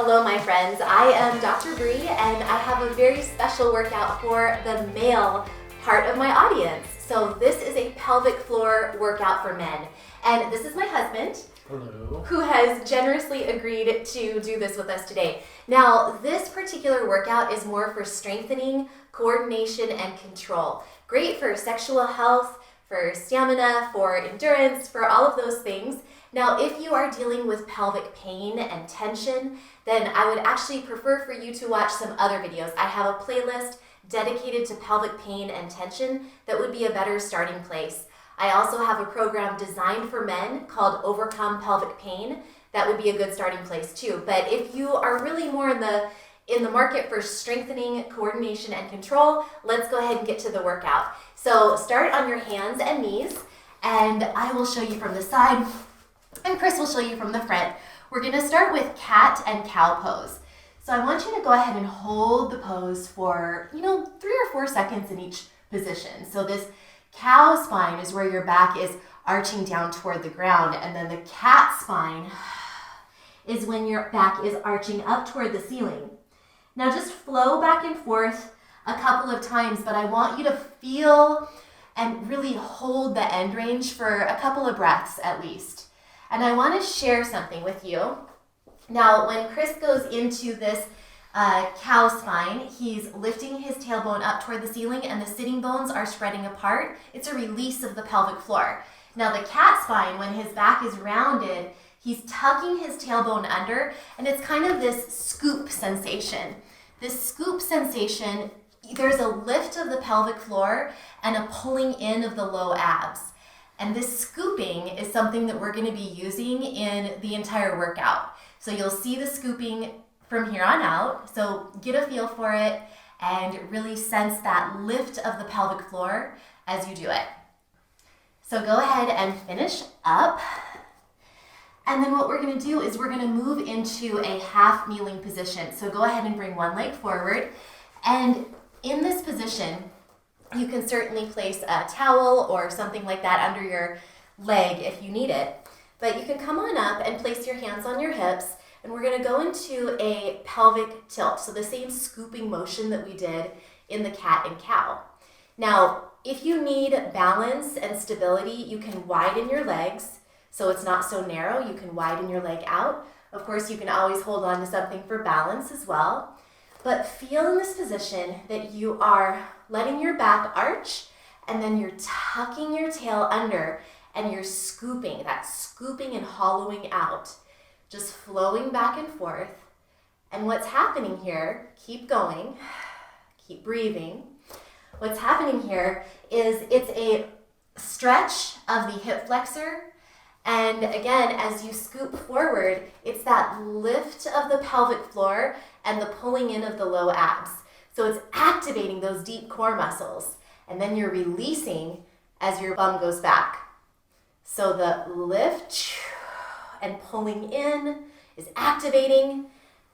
Hello my friends, I am Dr. Bri and I have a very special workout for the male part of my audience. So this is a pelvic floor workout for men. And this is my husband. Hello. Who has generously agreed to do this with us today. Now this particular workout is more for strengthening, coordination, and control. Great for sexual health, for stamina, for endurance, for all of those things. Now, if you are dealing with pelvic pain and tension, then I would actually prefer for you to watch some other videos. I have a playlist dedicated to pelvic pain and tension that would be a better starting place. I also have a program designed for men called Overcome Pelvic Pain. That would be a good starting place too. But if you are really more in the market for strengthening, coordination, and control, let's go ahead and get to the workout. So start on your hands and knees, and I will show you from the side, and Chris will show you from the front. We're going to start with cat and cow pose. So I want you to go ahead and hold the pose for, 3 or 4 seconds in each position. So this cow spine is where your back is arching down toward the ground, and then the cat spine is when your back is arching up toward the ceiling. Now just flow back and forth a couple of times, but I want you to feel and really hold the end range for a couple of breaths at least. And I want to share something with you. Now, when Chris goes into this cow spine, he's lifting his tailbone up toward the ceiling and the sitting bones are spreading apart. It's a release of the pelvic floor. Now, the cat spine, when his back is rounded, he's tucking his tailbone under, and it's kind of this scoop sensation. This scoop sensation, there's a lift of the pelvic floor and a pulling in of the low abs. And this scooping is something that we're going to be using in the entire workout. So you'll see the scooping from here on out. So get a feel for it and really sense that lift of the pelvic floor as you do it. So go ahead and finish up. And then what we're going to do is we're going to move into a half kneeling position. So go ahead and bring one leg forward. And in this position, you can certainly place a towel or something like that under your leg if you need it. But you can come on up and place your hands on your hips, and we're going to go into a pelvic tilt. So the same scooping motion that we did in the cat and cow. Now, if you need balance and stability, you can widen your legs so it's not so narrow. You can widen your leg out. Of course, you can always hold on to something for balance as well. But feel in this position that you are letting your back arch, and then you're tucking your tail under, and you're scooping, that scooping and hollowing out, just flowing back and forth. And what's happening here, keep going, keep breathing. What's happening here is it's a stretch of the hip flexor. And again, as you scoop forward, it's that lift of the pelvic floor and the pulling in of the low abs. So it's activating those deep core muscles. And then you're releasing as your bum goes back. So the lift and pulling in is activating,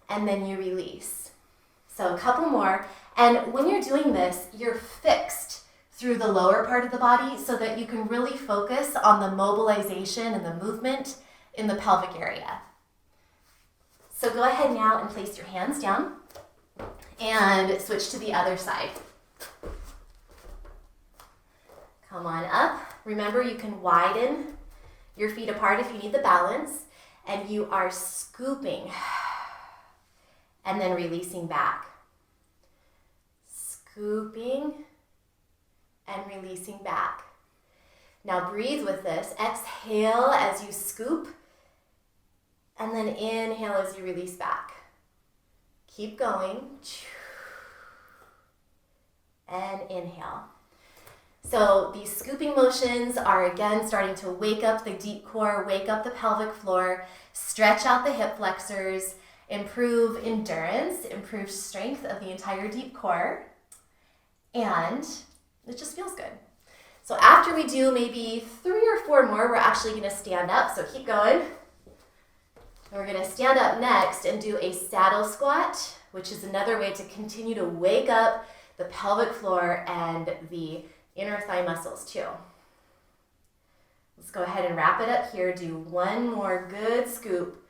and then you release. So a couple more. And when you're doing this, you're fixed through the lower part of the body so that you can really focus on the mobilization and the movement in the pelvic area. So go ahead now and place your hands down and switch to the other side. Come on up. Remember, you can widen your feet apart if you need the balance, and you are scooping and then releasing back. Scooping and releasing back. Now breathe with this. Exhale as you scoop, and then inhale as you release back. Keep going. And inhale. So these scooping motions are again starting to wake up the deep core, wake up the pelvic floor, stretch out the hip flexors, improve endurance, improve strength of the entire deep core, and it just feels good. So after we do maybe 3 or 4 more, we're actually going to stand up, so keep going. We're going to stand up next and do a saddle squat, which is another way to continue to wake up the pelvic floor and the inner thigh muscles too. Let's go ahead and wrap it up here. Do one more good scoop.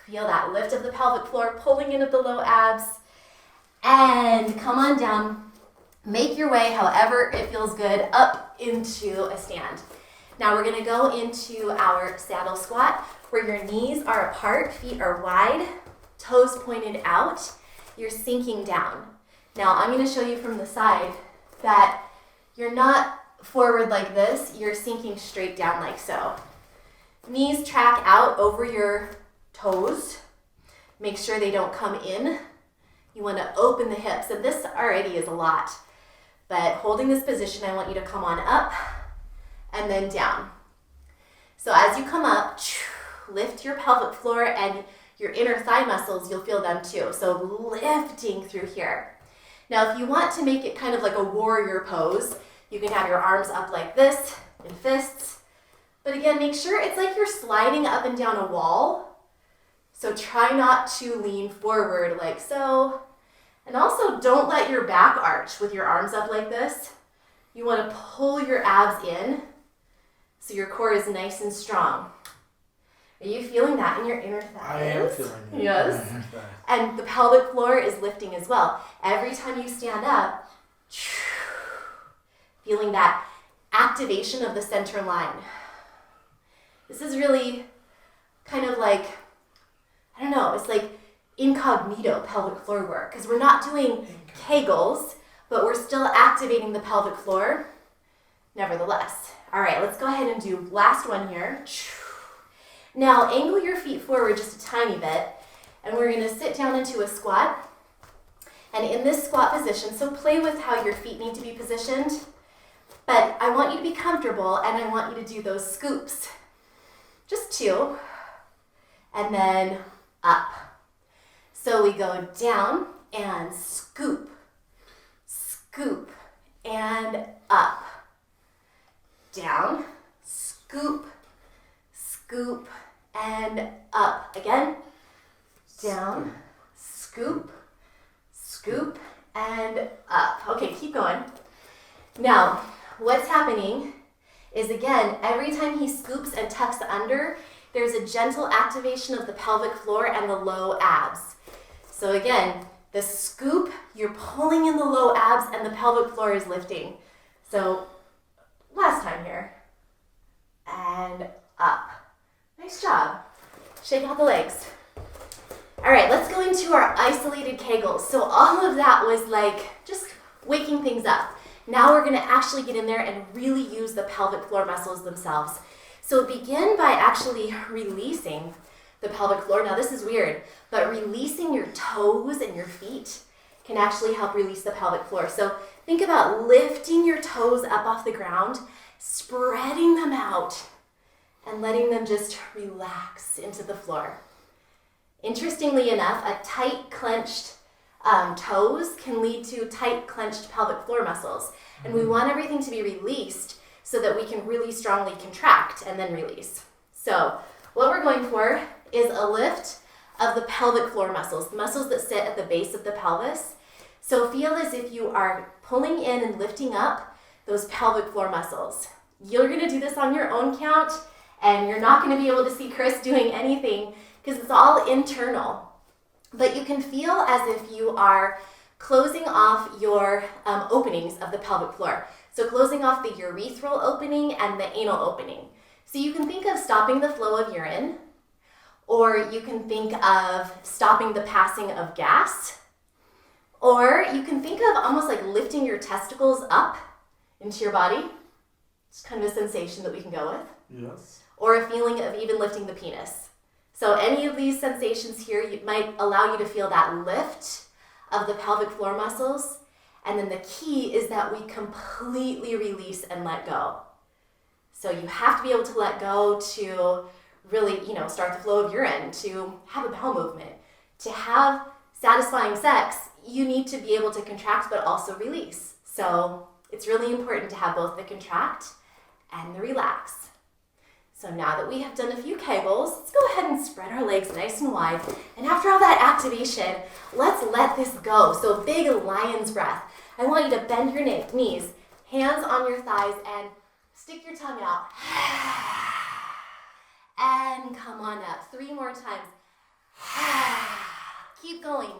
Feel that lift of the pelvic floor, pulling into the low abs. And come on down. Make your way, however it feels good, up into a stand. Now we're gonna go into our saddle squat, where your knees are apart, feet are wide, toes pointed out. You're sinking down. Now I'm gonna show you from the side that you're not forward like this, you're sinking straight down like so. Knees track out over your toes. Make sure they don't come in. You want to open the hips, and this already is a lot. But holding this position, I want you to come on up and then down. So as you come up, lift your pelvic floor and your inner thigh muscles, you'll feel them too. So lifting through here. Now, if you want to make it kind of like a warrior pose, you can have your arms up like this in fists. But again, make sure it's like you're sliding up and down a wall. So try not to lean forward like so. And also don't let your back arch with your arms up like this. You want to pull your abs in so your core is nice and strong. Are you feeling that in your inner thighs? I am feeling it. Yes. And the pelvic floor is lifting as well. Every time you stand up, feeling that activation of the center line. This is really kind of like, I don't know, it's like incognito pelvic floor work, because we're not doing Kegels, but we're still activating the pelvic floor nevertheless. All right, let's go ahead and do last one here. Now angle your feet forward just a tiny bit, and we're gonna sit down into a squat. And in this squat position, so play with how your feet need to be positioned, but I want you to be comfortable, and I want you to do those scoops. Just 2, and then up. So we go down and scoop, scoop, and up. Down, scoop, scoop, and up. Again, down, scoop, scoop, and up. Okay, keep going. Now, what's happening is, again, every time he scoops and tucks under, there's a gentle activation of the pelvic floor and the low abs. So again, the scoop, you're pulling in the low abs and the pelvic floor is lifting. So last time here, and up. Nice job. Shake out the legs. All right, let's go into our isolated Kegels. So all of that was like just waking things up. Now we're gonna actually get in there and really use the pelvic floor muscles themselves. So begin by actually releasing the pelvic floor. Now this is weird, but releasing your toes and your feet can actually help release the pelvic floor. So think about lifting your toes up off the ground, spreading them out, and letting them just relax into the floor. Interestingly enough, a tight clenched toes can lead to tight clenched pelvic floor muscles. And we want everything to be released so that we can really strongly contract and then release. So what we're going for is a lift of the pelvic floor muscles, the muscles that sit at the base of the pelvis. So feel as if you are pulling in and lifting up those pelvic floor muscles. You're gonna do this on your own count, and you're not gonna be able to see Chris doing anything because it's all internal. But you can feel as if you are closing off your openings of the pelvic floor. So closing off the urethral opening and the anal opening. So you can think of stopping the flow of urine, or you can think of stopping the passing of gas, or you can think of almost like lifting your testicles up into your body. It's kind of a sensation that we can go with. Yes. Or a feeling of even lifting the penis. So any of these sensations here might allow you to feel that lift of the pelvic floor muscles. And then the key is that we completely release and let go. So you have to be able to let go to really, start the flow of urine, to have a bowel movement. To have satisfying sex, you need to be able to contract but also release. So it's really important to have both the contract and the relax. So now that we have done a few Kegels, let's go ahead and spread our legs nice and wide. And after all that activation, let's let this go. So big lion's breath. I want you to bend your knees, hands on your thighs, and stick your tongue out. And come on up. 3 more times. Keep going.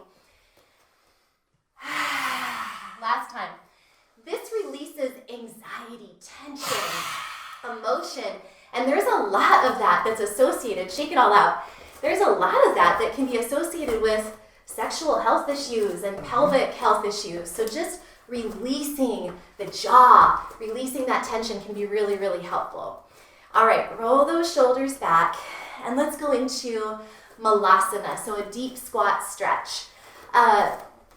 Last time. This releases anxiety, tension, emotion, and there's a lot of that that's associated. Shake it all out. There's a lot of that that can be associated with sexual health issues and pelvic health issues. So just releasing the jaw, releasing that tension can be really, really helpful. All right, roll those shoulders back, and let's go into malasana, so a deep squat stretch.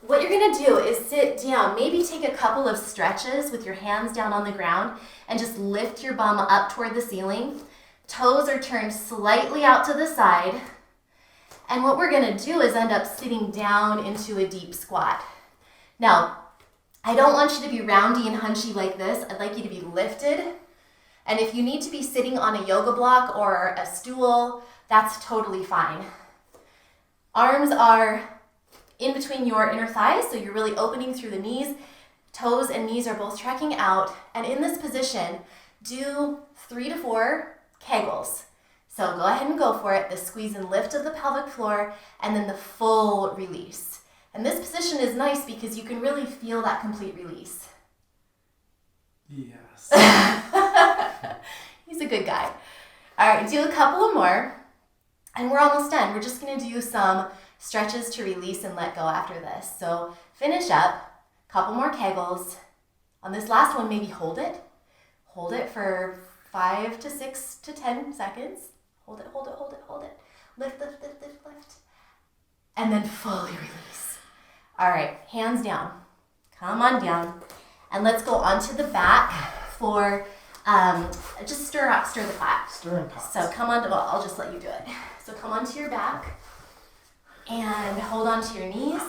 What you're gonna do is sit down, maybe take a couple of stretches with your hands down on the ground and just lift your bum up toward the ceiling. Toes are turned slightly out to the side. And what we're gonna do is end up sitting down into a deep squat. Now, I don't want you to be roundy and hunchy like this. I'd like you to be lifted. And if you need to be sitting on a yoga block or a stool, that's totally fine. Arms are in between your inner thighs, so you're really opening through the knees. Toes and knees are both trekking out. And in this position, do 3 to 4 Kegels. So go ahead and go for it. The squeeze and lift of the pelvic floor, and then the full release. And this position is nice because you can really feel that complete release. Yes. He's a good guy. All right, do a couple of more, and we're almost done. We're just gonna do some stretches to release and let go after this. So finish up, couple more Kegels. On this last one, maybe hold it. Hold it for 5 to 6 to 10 seconds. Hold it, hold it, hold it, hold it. Lift, lift, lift, lift, lift. And then fully release. All right, hands down. Come on down. And let's go onto the back for, just stir the pot. Stirring pots. So come on, well, I'll just let you do it. So come onto your back and hold onto your knees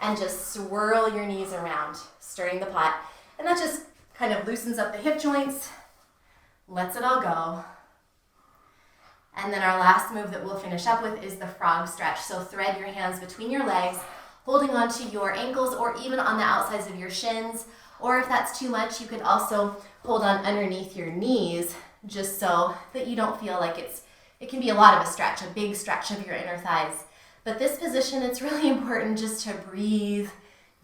and just swirl your knees around, stirring the pot. And that just kind of loosens up the hip joints, lets it all go. And then our last move that we'll finish up with is the frog stretch. So thread your hands between your legs, holding onto your ankles or even on the outsides of your shins. Or if that's too much, you could also hold on underneath your knees, just so that you don't feel like it can be a lot of a stretch, a big stretch of your inner thighs. But this position, it's really important just to breathe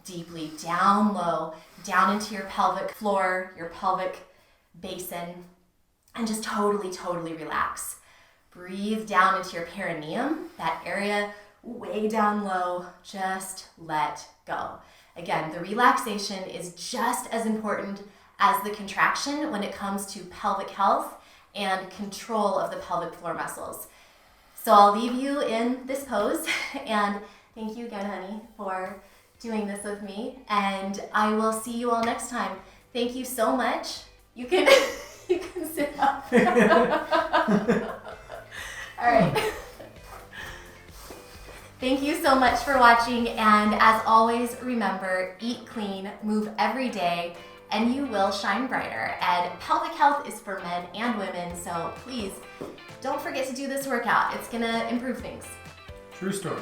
deeply, down low, down into your pelvic floor, your pelvic basin, and just totally, totally relax. Breathe down into your perineum, that area way down low, just let go. Again, the relaxation is just as important as the contraction when it comes to pelvic health and control of the pelvic floor muscles. So I'll leave you in this pose, and thank you again, honey, for doing this with me, and I will see you all next time. Thank you so much. You can you can sit up. All right. Thank you so much for watching, and as always, remember, eat clean, move every day, and you will shine brighter. And pelvic health is for men and women, so please don't forget to do this workout. It's gonna improve things. True story.